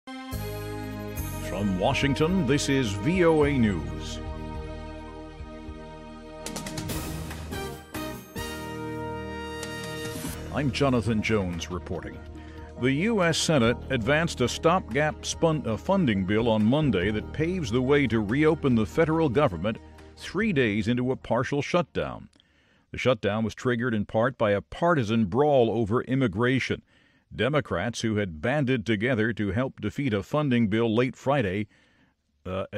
From Washington, this is VOA News. I'm Jonathan Jones reporting. The U.S. Senate advanced a stopgap funding bill on Monday that paves the way to reopen the federal government 3 days into a partial shutdown. The shutdown was triggered in part by a partisan brawl over immigration. Democrats who had banded together to help defeat a funding bill late Friday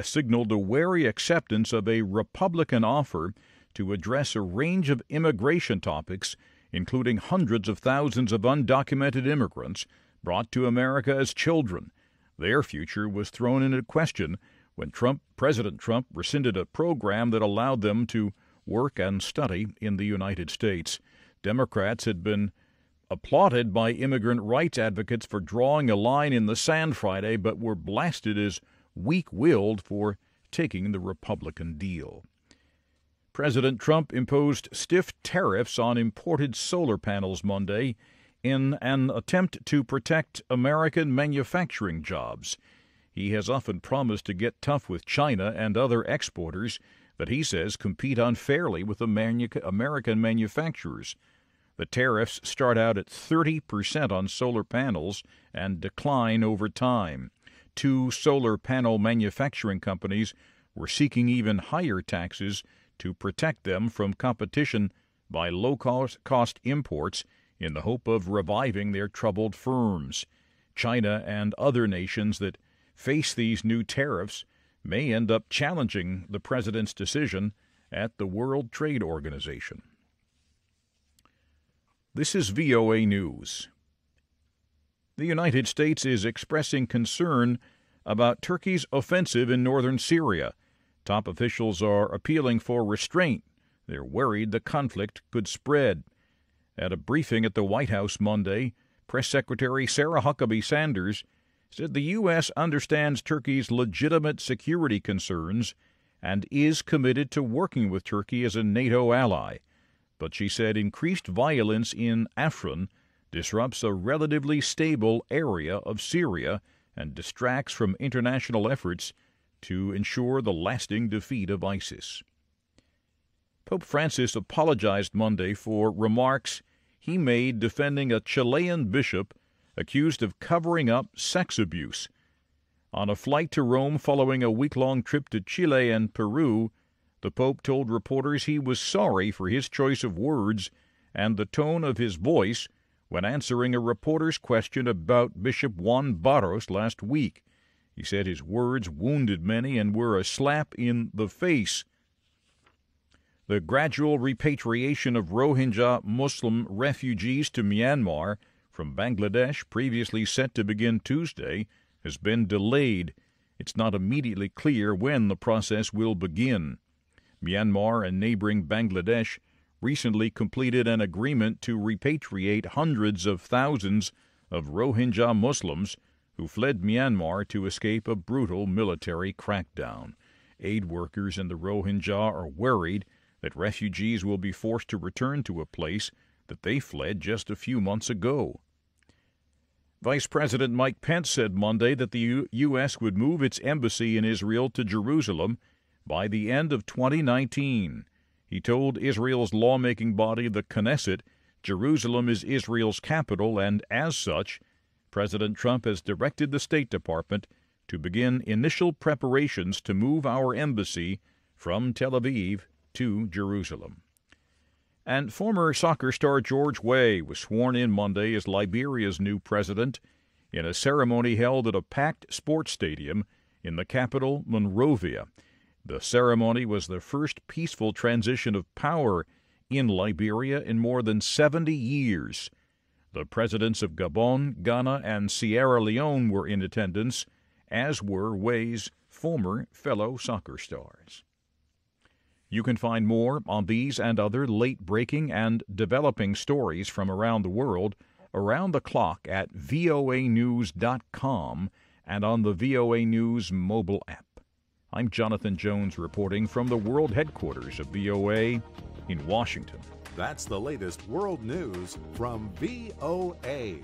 signaled a wary acceptance of a Republican offer to address a range of immigration topics, including hundreds of thousands of undocumented immigrants brought to America as children. Their future was thrown into question when President Trump rescinded a program that allowed them to work and study in the United States. Democrats had been applauded by immigrant rights advocates for drawing a line in the sand Friday, but were blasted as weak-willed for taking the Republican deal. President Trump imposed stiff tariffs on imported solar panels Monday in an attempt to protect American manufacturing jobs. He has often promised to get tough with China and other exporters that he says compete unfairly with American manufacturers. The tariffs start out at 30% on solar panels and decline over time. 2 solar panel manufacturing companies were seeking even higher taxes to protect them from competition by low-cost imports in the hope of reviving their troubled firms. China and other nations that face these new tariffs may end up challenging the president's decision at the World Trade Organization. This is VOA News. The United States is expressing concern about Turkey's offensive in northern Syria. Top officials are appealing for restraint. They're worried the conflict could spread. At a briefing at the White House Monday, Press Secretary Sarah Huckabee Sanders said the U.S. understands Turkey's legitimate security concerns and is committed to working with Turkey as a NATO ally. But she said increased violence in Afrin disrupts a relatively stable area of Syria and distracts from international efforts to ensure the lasting defeat of ISIS. Pope Francis apologized Monday for remarks he made defending a Chilean bishop accused of covering up sex abuse. On a flight to Rome following a week-long trip to Chile and Peru, the Pope told reporters he was sorry for his choice of words and the tone of his voice when answering a reporter's question about Bishop Juan Barros last week. He said his words wounded many and were a slap in the face. The gradual repatriation of Rohingya Muslim refugees to Myanmar from Bangladesh, previously set to begin Tuesday, has been delayed. It's not immediately clear when the process will begin. Myanmar and neighboring Bangladesh recently completed an agreement to repatriate hundreds of thousands of Rohingya Muslims who fled Myanmar to escape a brutal military crackdown. Aid workers in the Rohingya are worried that refugees will be forced to return to a place that they fled just a few months ago. Vice President Mike Pence said Monday that the U.S. would move its embassy in Israel to Jerusalem by the end of 2019. He told Israel's lawmaking body, the Knesset, Jerusalem is Israel's capital, and as such, President Trump has directed the State Department to begin initial preparations to move our embassy from Tel Aviv to Jerusalem. And former soccer star George Weah was sworn in Monday as Liberia's new president in a ceremony held at a packed sports stadium in the capital, Monrovia. The ceremony was the first peaceful transition of power in Liberia in more than 70 years. The presidents of Gabon, Ghana, and Sierra Leone were in attendance, as were Weah's former fellow soccer stars. You can find more on these and other late-breaking and developing stories from around the world around the clock at voanews.com and on the VOA News mobile app. I'm Jonathan Jones reporting from the world headquarters of VOA in Washington. That's the latest world news from VOA.